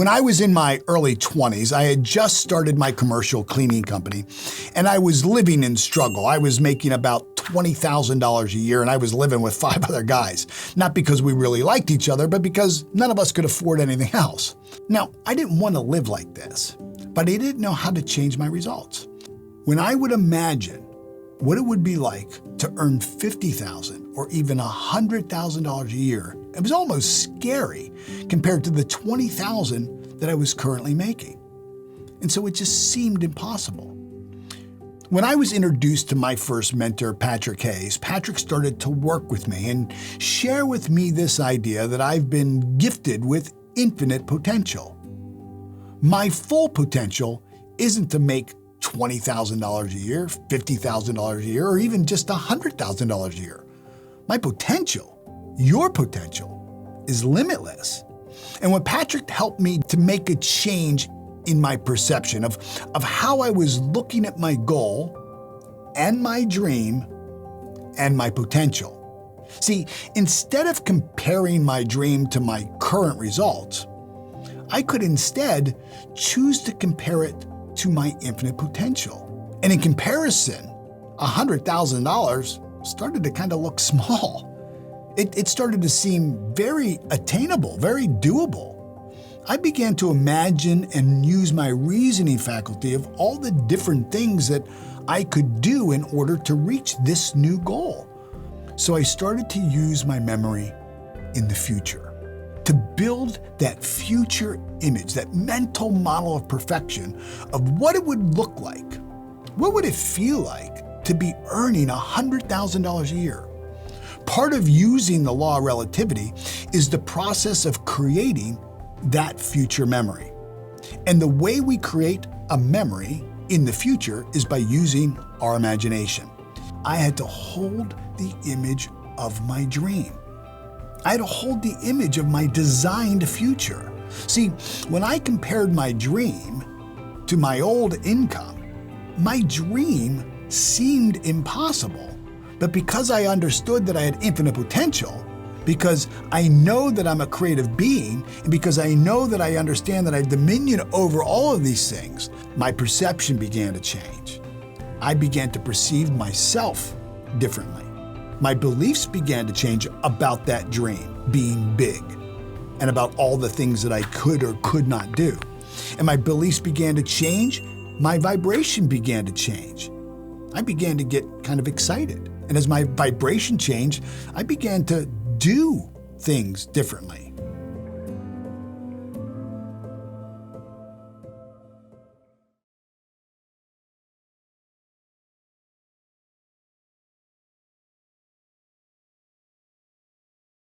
When I was in my early 20s, I had just started my commercial cleaning company, and I was living in struggle. I was making about $20,000 a year, and I was living with 5 other guys. Not because we really liked each other, but because none of us could afford anything else. Now, I didn't want to live like this, but I didn't know how to change my results. When I would imagine what it would be like to earn $50,000 or even $100,000 a year, it was almost scary compared to the $20,000 that I was currently making. And so it just seemed impossible. When I was introduced to my first mentor, Patrick Hayes, Patrick started to work with me and share with me this idea that I've been gifted with infinite potential. My full potential isn't to make $20,000 a year, $50,000 a year, or even just $100,000 a year. My potential, your potential, is limitless. And when Patrick helped me to make a change in my perception of how I was looking at my goal and my dream and my potential. See, instead of comparing my dream to my current results, I could instead choose to compare it to my infinite potential. And in comparison, $100,000 started to kind of look small. It started to seem very attainable, very doable. I began to imagine and use my reasoning faculty of all the different things that I could do in order to reach this new goal. So I started to use my memory in the future to build that future image, that mental model of perfection of what it would look like. What would it feel like to be earning $100,000 a year? Part of using the law of relativity is the process of creating that future memory. And the way we create a memory in the future is by using our imagination. I had to hold the image of my dream. I had to hold the image of my designed future. See, when I compared my dream to my old income, my dream seemed impossible. But because I understood that I had infinite potential, because I know that I'm a creative being, and because I know that I understand that I have dominion over all of these things, my perception began to change. I began to perceive myself differently. My beliefs began to change about that dream being big and about all the things that I could or could not do. And my beliefs began to change, my vibration began to change. I began to get kind of excited. And as my vibration changed, I began to do things differently.